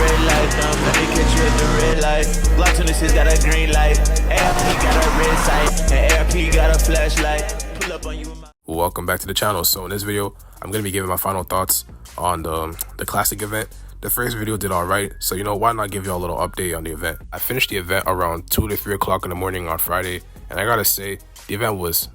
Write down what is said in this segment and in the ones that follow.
red light, let me catch you at the red light. Glock 26 got a green light, ARP got a red sight, and ARP got a flashlight. Pull up on you. Welcome back to the channel. So in this video, I'm going to be giving my final thoughts on the classic event. The first video did alright, so you know, why not give y'all a little update on the event. I finished the event around 2 to 3 o'clock in the morning on Friday, and I gotta say, the event was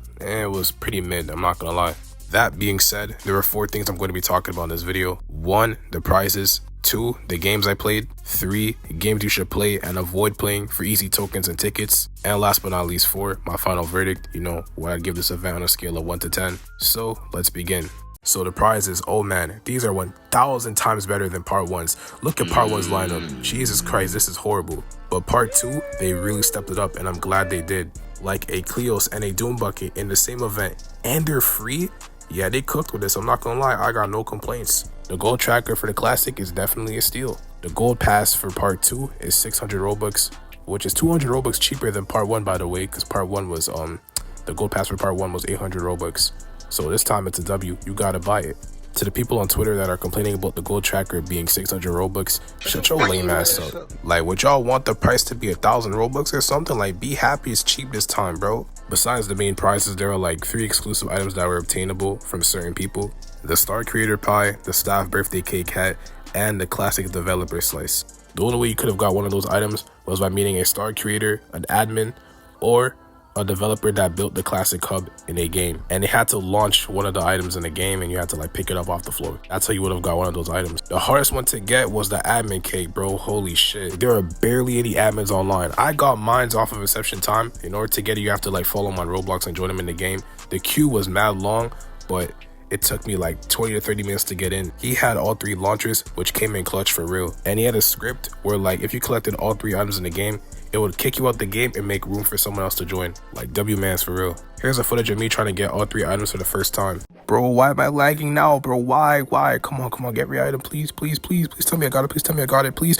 pretty mid, I'm not gonna lie. That being said, there are 4 things I'm going to be talking about in this video. 1, the prizes. 2, the games I played. 3, games you should play and avoid playing for easy tokens and tickets. And last but not least, 4, my final verdict, you know, what I'd give this event on a scale of 1 to 10. So let's begin. So the prizes, oh man, these are 1,000 times better than part 1's. Look at part 1's lineup. Jesus Christ, this is horrible. But part 2, they really stepped it up, and I'm glad they did. Like a Cleos and a Doom Bucket in the same event, and they're free? Yeah, they cooked with this, I'm not gonna lie, I got no complaints. The gold tracker for the classic is definitely a steal. The gold pass for part 2 is 600 Robux, which is 200 Robux cheaper than part 1, by the way, because part 1 was, the gold pass for part 1 was 800 Robux. So this time it's a W, you gotta buy it. To the people on Twitter that are complaining about the gold tracker being 600 Robux, shut your lame ass up. Like, would y'all want the price to be 1,000 Robux or something? Like, be happy it's cheap this time, bro. Besides the main prizes, there are like 3 exclusive items that were obtainable from certain people. The Star Creator Pie, the Staff Birthday Cake Hat, and the Classic Developer Slice. The only way you could have got one of those items was by meeting a Star Creator, an admin, or a developer that built the classic hub in a game, and they had to launch one of the items in the game, and you had to like pick it up off the floor. That's how you would have got one of those items. The hardest one to get was the admin cake, bro. Holy shit, there are barely any admins online. I got mines off of Inception Time. In order to get it, you have to like follow him on Roblox and join him in the game. The queue was mad long, but it took me like 20 to 30 minutes to get in. He had all 3 launchers, which came in clutch for real, and he had a script where like if you collected all 3 items in the game, it would kick you out the game and make room for someone else to join. Like, W-mans for real. Here's a footage of me trying to get all 3 items for the first time. Bro, why am I lagging now, bro? Why? Come on, get every item, please tell me I got it, please tell me I got it, please.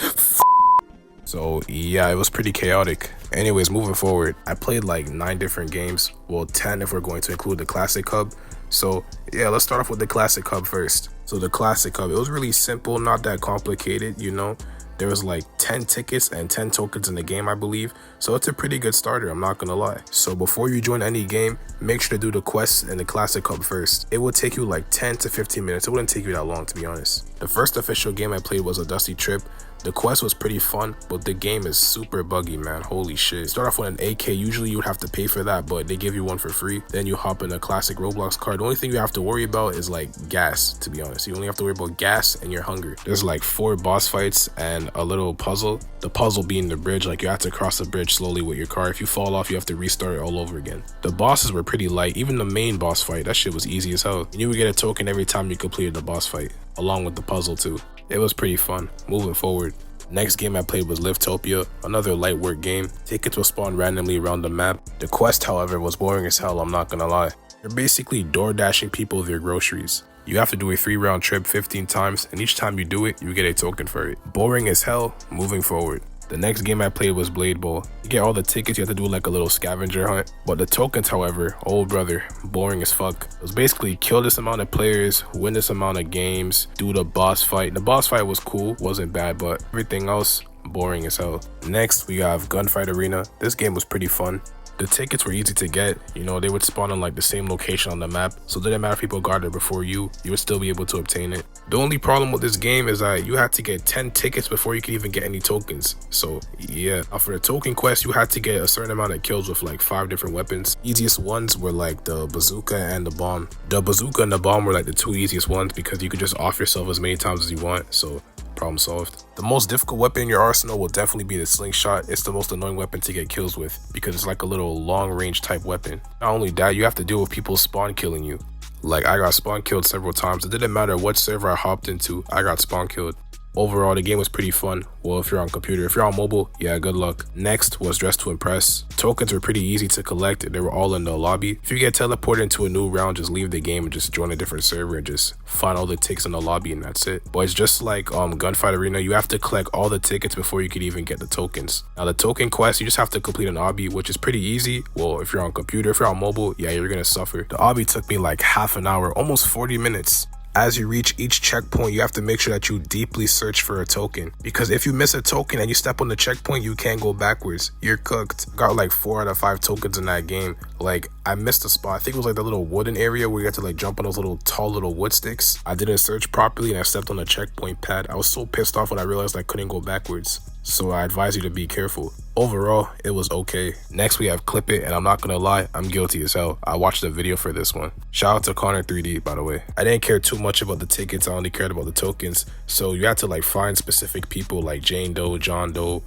So yeah, it was pretty chaotic. Anyways, moving forward, I played like 9 different games. Well, 10 if we're going to include the classic hub. So yeah, let's start off with the classic hub first. So the classic hub, it was really simple, not that complicated, you know. There was like 10 tickets and 10 tokens in the game, I believe. So it's a pretty good starter, I'm not gonna lie. So before you join any game, make sure to do the quests in the classic hub first. It will take you like 10 to 15 minutes. It wouldn't take you that long, to be honest. The first official game I played was a Dusty Trip. The quest was pretty fun, but the game is super buggy, man. Holy shit. Start off with an AK. Usually you would have to pay for that, but they give you one for free. Then you hop in a classic Roblox car. The only thing you have to worry about is like gas, to be honest. You only have to worry about gas and your hunger. There's like 4 boss fights and a little puzzle. The puzzle being the bridge, like you have to cross the bridge slowly with your car. If you fall off, you have to restart it all over again. The bosses were pretty light. Even the main boss fight, that shit was easy as hell. And you would get a token every time you completed the boss fight, along with the puzzle too. It was pretty fun. Moving forward, next game I played was Liftopia, another light work game. Tickets will spawn randomly around the map. The quest, however, was boring as hell, I'm not gonna lie. You're basically door dashing people their groceries. You have to do a 3-round trip 15 times, and each time you do it, you get a token for it. Boring as hell. Moving forward, the next game I played was Blade Bowl. You get all the tickets, you have to do like a little scavenger hunt. But the tokens, however, oh brother, boring as fuck. It was basically kill this amount of players, win this amount of games, do the boss fight. The boss fight was cool, wasn't bad, but everything else, boring as hell. Next, we have Gunfight Arena. This game was pretty fun. The tickets were easy to get, you know, they would spawn on like the same location on the map, so it didn't matter if people got it before you would still be able to obtain it. The only problem with this game is that you had to get 10 tickets before you could even get any tokens. So yeah, for the token quest, you had to get a certain amount of kills with like 5 different weapons. Easiest ones were like the bazooka and the bomb. The bazooka and the bomb were like the 2 easiest ones because you could just off yourself as many times as you want, so problem solved. The most difficult weapon in your arsenal will definitely be the slingshot. It's the most annoying weapon to get kills with because it's like a little long range type weapon. Not only that, you have to deal with people spawn killing you. Like, I got spawn killed several times. It didn't matter what server I hopped into, I got spawn killed. Overall, the game was pretty fun. Well, if you're on computer. If you're on mobile, yeah, good luck. Next was Dress to Impress. Tokens were pretty easy to collect. They were all in the lobby. If you get teleported into a new round, just leave the game and just join a different server and just find all the tickets in the lobby, and that's it. But it's just like Gunfight Arena. You have to collect all the tickets before you could even get the tokens. Now, the token quest, you just have to complete an obby, which is pretty easy. Well, if you're on computer, if you're on mobile, yeah, you're gonna suffer. The obby took me like half an hour, almost 40 minutes. As you reach each checkpoint, you have to make sure that you deeply search for a token, because if you miss a token and you step on the checkpoint, you can't go backwards. You're cooked. Got like 4 out of 5 tokens in that game. Like, I missed a spot. I think it was like the little wooden area where you had to like jump on those little tall little wood sticks. I didn't search properly and I stepped on the checkpoint pad. I was so pissed off when I realized I couldn't go backwards. So I advise you to be careful. Overall, it was okay. Next we have Clip It, and I'm not gonna lie, I'm guilty as hell. I watched the video for this one. Shout out to Connor 3D, by the way. I didn't care too much about the tickets, I only cared about the tokens. So you had to like find specific people like Jane Doe, John Doe,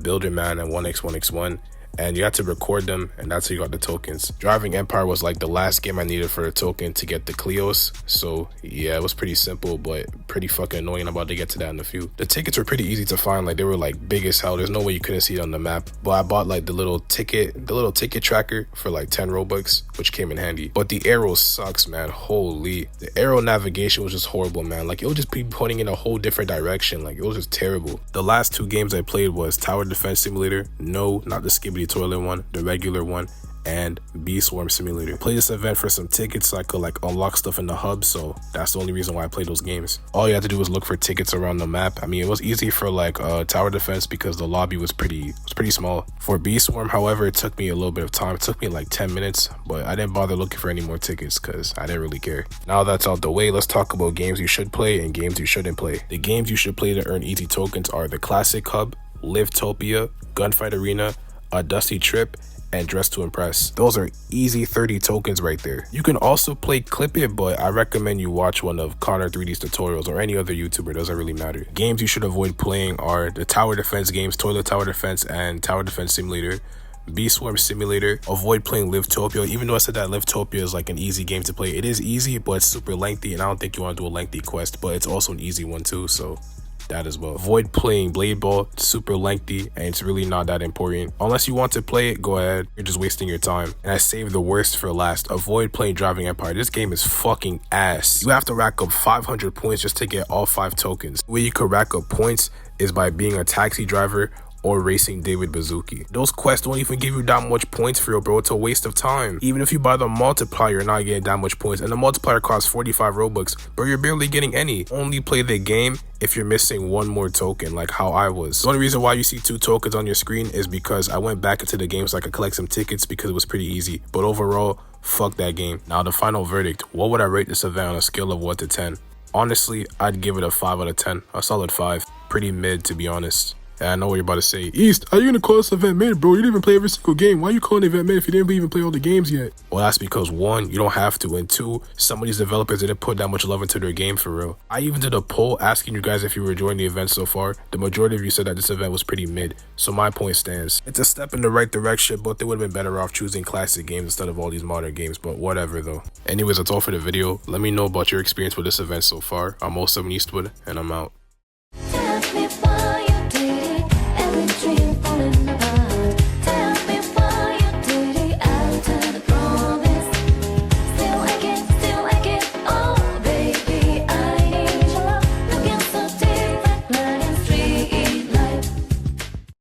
Builder Man, and 1x1x1. And you had to record them, and that's how you got the tokens. Driving Empire was like the last game I needed for a token to get the Cleos. So yeah, it was pretty simple, but pretty fucking annoying. I'm about to get to that in a few. The tickets were pretty easy to find. Like, they were like big as hell. There's no way you couldn't see it on the map. But I bought like the little ticket tracker for like 10 Robux, which came in handy. But the arrow sucks, man. Holy. The arrow navigation was just horrible, man. Like, it would just be pointing in a whole different direction. Like, it was just terrible. The last 2 games I played was Tower Defense Simulator. No, not the Skibbity Toilet one, the regular one, and Bee Swarm Simulator. Play this event for some tickets so I could like unlock stuff in the hub, so that's the only reason why I played those games. All you had to do was look for tickets around the map. I mean, it was easy for like Tower Defense because the lobby was pretty small. For Bee Swarm, however, it took me a little bit of time. It took me like 10 minutes, but I didn't bother looking for any more tickets because I didn't really care. Now that's out the way, let's talk about games you should play and games you shouldn't play. The games you should play to earn easy tokens are the Classic Hub, Livetopia, Gunfight Arena, A Dusty Trip, and Dress to Impress. Those are easy 30 tokens right there. You can also play Clip It, but I recommend you watch one of Connor 3D's tutorials or any other YouTuber, doesn't really matter. Games you should avoid playing are the Tower Defense games, Toilet Tower Defense and Tower Defense Simulator, Bee Swarm Simulator. Avoid playing Livetopia. Even though I said that Livetopia is like an easy game to play, it is easy, but it's super lengthy, and I don't think you want to do a lengthy quest, but it's also an easy one too, so that as well. Avoid playing Blade Ball, it's super lengthy and it's really not that important. Unless you want to play it, go ahead, you're just wasting your time. And I saved the worst for last. Avoid playing Driving Empire. This game is fucking ass. You have to rack up 500 points just to get all 5 tokens. The way you could rack up points is by being a taxi driver or racing David Bazooki. Those quests don't even give you that much points for real, bro. It's a waste of time. Even if you buy the multiplier, you're not getting that much points, and the multiplier costs 45 Robux, but you're barely getting any. Only play the game if you're missing 1 more token, like how I was. The only reason why you see 2 tokens on your screen is because I went back into the game so I could collect some tickets because it was pretty easy, but overall, fuck that game. Now the final verdict, what would I rate this event on a scale of 1 to 10? Honestly, I'd give it a 5 out of 10, a solid 5. Pretty mid, to be honest. And I know what you're about to say. East, how you gonna call this event mid, bro? You didn't even play every single game. Why are you calling the event mid if you didn't even play all the games yet? Well, that's because 1, you don't have to, and 2, some of these developers didn't put that much love into their game for real. I even did a poll asking you guys if you were enjoying the event so far. The majority of you said that this event was pretty mid, so my point stands. It's a step in the right direction, but they would have been better off choosing classic games instead of all these modern games, but whatever though. Anyways, that's all for the video. Let me know about your experience with this event so far. I'm 07 Eastwood, and I'm out.